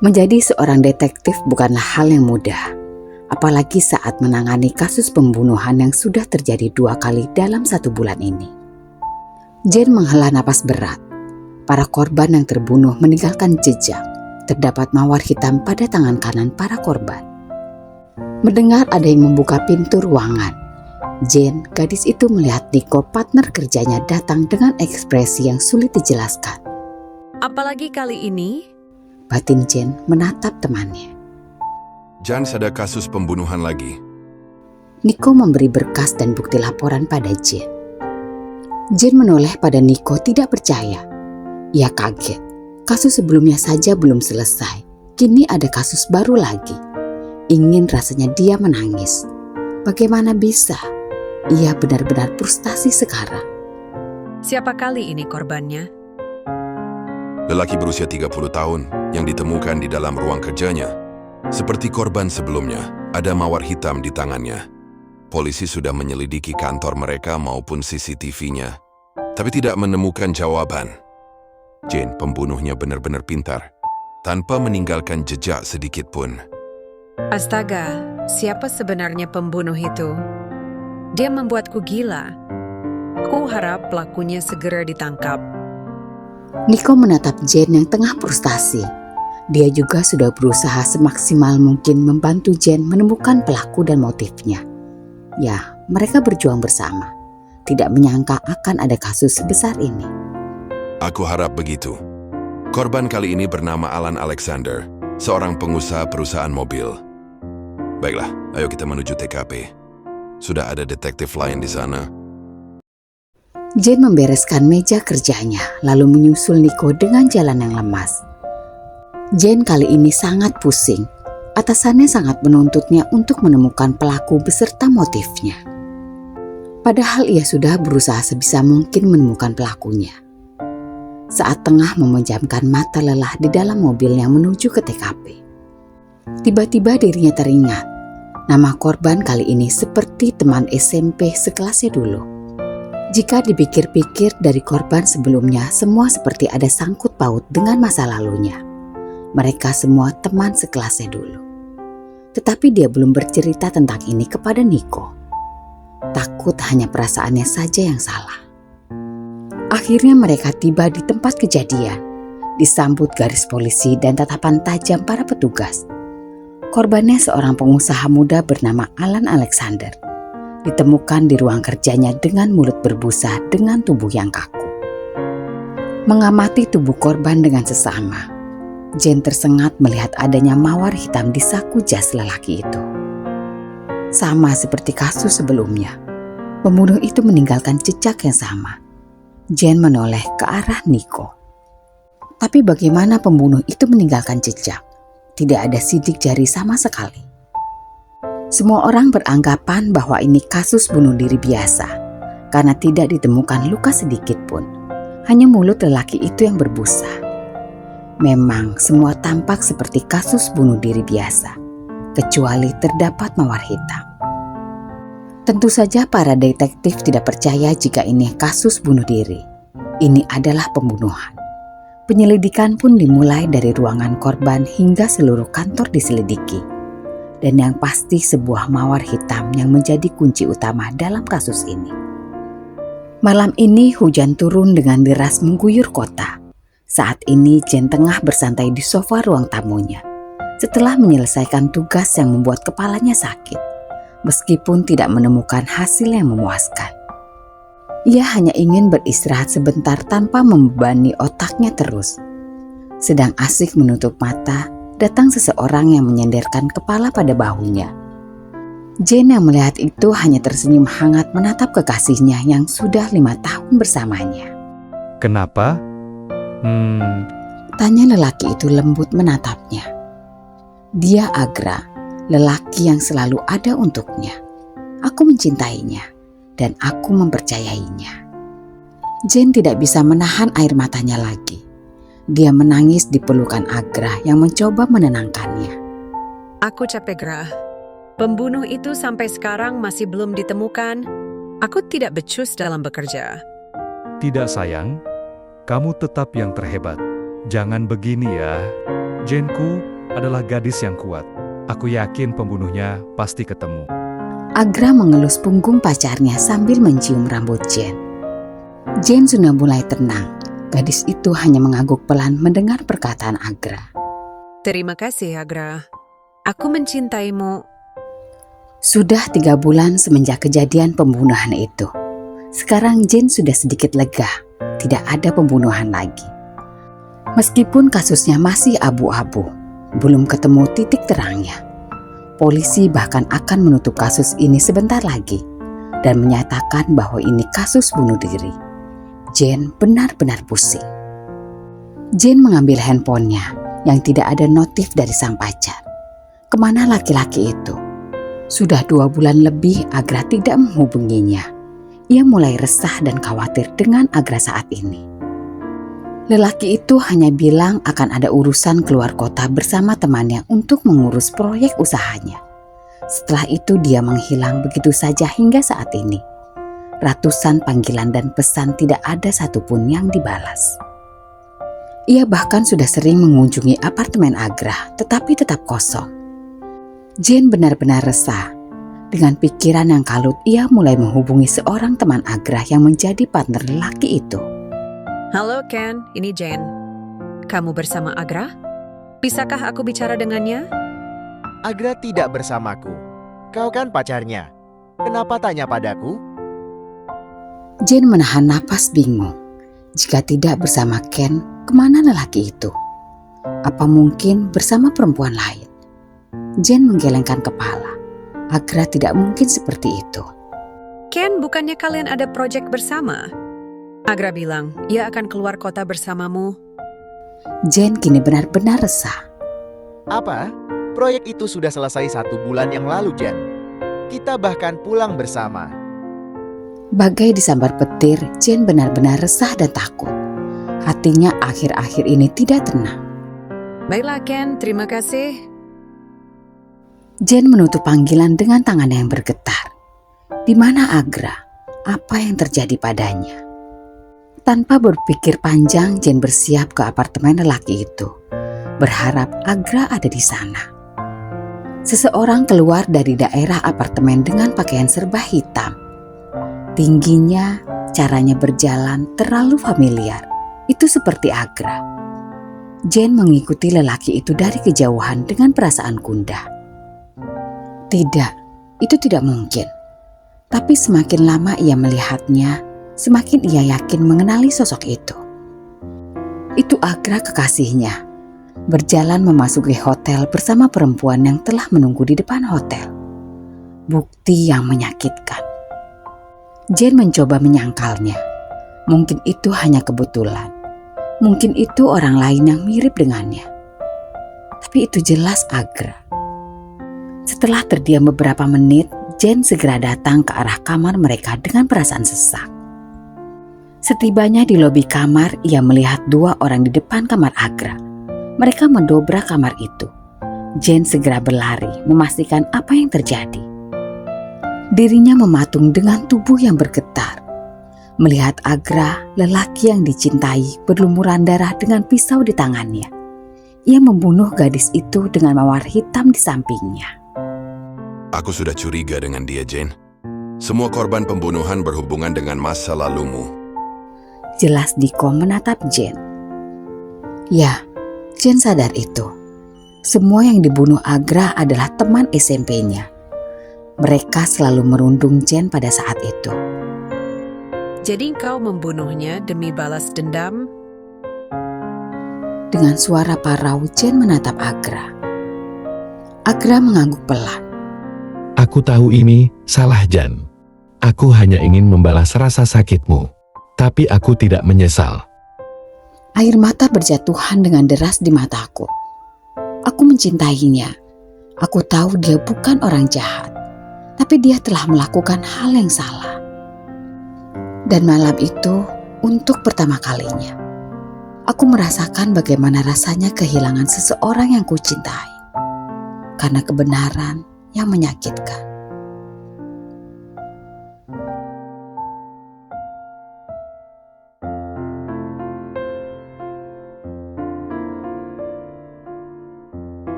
Menjadi seorang detektif bukanlah hal yang mudah, apalagi saat menangani kasus pembunuhan yang sudah terjadi 2 kali dalam 1 bulan ini. Jane menghela napas berat. Para korban yang terbunuh meninggalkan jejak. Terdapat mawar hitam pada tangan kanan para korban. Mendengar ada yang membuka pintu ruangan, Jane, gadis itu melihat Nico, partner kerjanya, datang dengan ekspresi yang sulit dijelaskan. Apalagi kali ini? Batin Jane menatap temannya. Jans, ada kasus pembunuhan lagi. Nico memberi berkas dan bukti laporan pada Jane. Jane menoleh pada Nico tidak percaya. Ia kaget. Kasus sebelumnya saja belum selesai. Kini ada kasus baru lagi. Ingin rasanya dia menangis. Bagaimana bisa? Ia benar-benar frustasi sekarang. Siapa kali ini korbannya? Lelaki berusia 30 tahun yang ditemukan di dalam ruang kerjanya. Seperti korban sebelumnya, ada mawar hitam di tangannya. Polisi sudah menyelidiki kantor mereka maupun CCTV-nya, tapi tidak menemukan jawaban. Jane, pembunuhnya benar-benar pintar, tanpa meninggalkan jejak sedikit pun. Astaga, siapa sebenarnya pembunuh itu? Dia membuatku gila. Ku harap pelakunya segera ditangkap. Nico menatap Jane yang tengah frustasi. Dia juga sudah berusaha semaksimal mungkin membantu Jane menemukan pelaku dan motifnya. Ya, mereka berjuang bersama. Tidak menyangka akan ada kasus sebesar ini. Aku harap begitu. Korban kali ini bernama Alan Alexander, seorang pengusaha perusahaan mobil. Baiklah, ayo kita menuju TKP. Sudah ada detektif lain di sana. Jane membereskan meja kerjanya, lalu menyusul Nico dengan jalan yang lemas. Jane kali ini sangat pusing. Atasannya sangat menuntutnya untuk menemukan pelaku beserta motifnya. Padahal ia sudah berusaha sebisa mungkin menemukan pelakunya. Saat tengah memejamkan mata lelah di dalam mobil yang menuju ke TKP. Tiba-tiba dirinya teringat. Nama korban kali ini seperti teman SMP sekelasnya dulu. Jika dipikir-pikir dari korban sebelumnya, semua seperti ada sangkut paut dengan masa lalunya. Mereka semua teman sekelasnya dulu. Tetapi dia belum bercerita tentang ini kepada Nico. Takut hanya perasaannya saja yang salah. Akhirnya mereka tiba di tempat kejadian, disambut garis polisi dan tatapan tajam para petugas. Korbannya seorang pengusaha muda bernama Alan Alexander. Ditemukan di ruang kerjanya dengan mulut berbusa dengan tubuh yang kaku. Mengamati tubuh korban dengan sesama, Jane tersengat melihat adanya mawar hitam di saku jas lelaki itu. Sama seperti kasus sebelumnya, pembunuh itu meninggalkan jejak yang sama. Jane menoleh ke arah Nico. Tapi bagaimana pembunuh itu meninggalkan jejak? Tidak ada sidik jari sama sekali. Semua orang beranggapan bahwa ini kasus bunuh diri biasa, karena tidak ditemukan luka sedikit pun. Hanya mulut lelaki itu yang berbusa. Memang semua tampak seperti kasus bunuh diri biasa, kecuali terdapat mawar hitam. Tentu saja para detektif tidak percaya jika ini kasus bunuh diri. Ini adalah pembunuhan. Penyelidikan pun dimulai dari ruangan korban hingga seluruh kantor diselidiki. Dan yang pasti sebuah mawar hitam yang menjadi kunci utama dalam kasus ini. Malam ini hujan turun dengan deras mengguyur kota. Saat ini Jane tengah bersantai di sofa ruang tamunya. Setelah menyelesaikan tugas yang membuat kepalanya sakit. Meskipun tidak menemukan hasil yang memuaskan. Ia hanya ingin beristirahat sebentar tanpa membebani otaknya terus. Sedang asik menutup mata, datang seseorang yang menyenderkan kepala pada bahunya. Jane yang melihat itu hanya tersenyum hangat menatap kekasihnya yang sudah 5 tahun bersamanya. Kenapa? Tanya lelaki itu lembut menatapnya. Dia Agra, lelaki yang selalu ada untuknya. Aku mencintainya dan aku mempercayainya. Jane tidak bisa menahan air matanya lagi. Dia menangis di pelukan Agra yang mencoba menenangkannya. Aku capek, Gra. Pembunuh itu sampai sekarang masih belum ditemukan. Aku tidak becus dalam bekerja. Tidak sayang, kamu tetap yang terhebat. Jangan begini ya. Janeku, adalah gadis yang kuat. Aku yakin pembunuhnya pasti ketemu. Agra mengelus punggung pacarnya sambil mencium rambut Jane. Jane sudah mulai tenang. Gadis itu hanya mengangguk pelan mendengar perkataan Agra. Terima kasih, Agra. Aku mencintaimu. Sudah 3 bulan semenjak kejadian pembunuhan itu. Sekarang Jane sudah sedikit lega. Tidak ada pembunuhan lagi. Meskipun kasusnya masih abu-abu, belum ketemu titik terangnya. Polisi bahkan akan menutup kasus ini sebentar lagi dan menyatakan bahwa ini kasus bunuh diri. Jane benar-benar pusing. Jane mengambil handphonenya yang tidak ada notif dari sang pacar. Kemana laki-laki itu? Sudah 2 bulan lebih Agra tidak menghubunginya. Ia mulai resah dan khawatir dengan Agra saat ini. Lelaki itu hanya bilang akan ada urusan keluar kota bersama temannya untuk mengurus proyek usahanya. Setelah itu dia menghilang begitu saja hingga saat ini. Ratusan panggilan dan pesan tidak ada satupun yang dibalas. Ia bahkan sudah sering mengunjungi apartemen Agra, tetapi tetap kosong. Jane benar-benar resah. Dengan pikiran yang kalut, ia mulai menghubungi seorang teman Agra yang menjadi partner lelaki itu. Halo Ken, ini Jane. Kamu bersama Agra? Bisakah aku bicara dengannya? Agra tidak bersamaku. Kau kan pacarnya. Kenapa tanya padaku? Jane menahan napas bingung. Jika tidak bersama Ken, kemana lelaki itu? Apa mungkin bersama perempuan lain? Jane menggelengkan kepala. Agra tidak mungkin seperti itu. Ken, bukannya kalian ada proyek bersama? Agra bilang, ia akan keluar kota bersamamu. Jane kini benar-benar resah. Apa? Proyek itu sudah selesai 1 bulan yang lalu, Jen. Kita bahkan pulang bersama. Bagai disambar petir, Jane benar-benar resah dan takut. Hatinya akhir-akhir ini tidak tenang. Baiklah Ken, terima kasih. Jane menutup panggilan dengan tangan yang bergetar. Di mana Agra? Apa yang terjadi padanya? Tanpa berpikir panjang, Jane bersiap ke apartemen lelaki itu, berharap Agra ada di sana. Seseorang keluar dari daerah apartemen dengan pakaian serba hitam. Tingginya, caranya berjalan terlalu familiar. Itu seperti Agra. Jane mengikuti lelaki itu dari kejauhan dengan perasaan gundah. Tidak, itu tidak mungkin. Tapi semakin lama ia melihatnya, semakin ia yakin mengenali sosok itu. Itu Agra kekasihnya, berjalan memasuki hotel bersama perempuan yang telah menunggu di depan hotel. Bukti yang menyakitkan. Jane mencoba menyangkalnya. Mungkin itu hanya kebetulan. Mungkin itu orang lain yang mirip dengannya. Tapi itu jelas Agra. Setelah terdiam beberapa menit, Jane segera datang ke arah kamar mereka dengan perasaan sesak. Setibanya di lobi kamar, ia melihat 2 orang di depan kamar Agra. Mereka mendobrak kamar itu. Jane segera berlari, memastikan apa yang terjadi. Dirinya mematung dengan tubuh yang bergetar. Melihat Agra, lelaki yang dicintai, berlumuran darah dengan pisau di tangannya. Ia membunuh gadis itu dengan mawar hitam di sampingnya. Aku sudah curiga dengan dia, Jane. Semua korban pembunuhan berhubungan dengan masa lalumu. Jelas Diko menatap Jane. Ya, Jane sadar itu. Semua yang dibunuh Agra adalah teman SMP-nya. Mereka selalu merundung Jane pada saat itu. Jadi kau membunuhnya demi balas dendam? Dengan suara parau, Jane menatap Agra. Agra mengangguk pelan. Aku tahu ini salah, Jan. Aku hanya ingin membalas rasa sakitmu. Tapi aku tidak menyesal. Air mata berjatuhan dengan deras di mataku. Aku mencintainya. Aku tahu dia bukan orang jahat. Tapi dia telah melakukan hal yang salah. Dan malam itu, untuk pertama kalinya, aku merasakan bagaimana rasanya kehilangan seseorang yang kucintai. Karena kebenaran yang menyakitkan.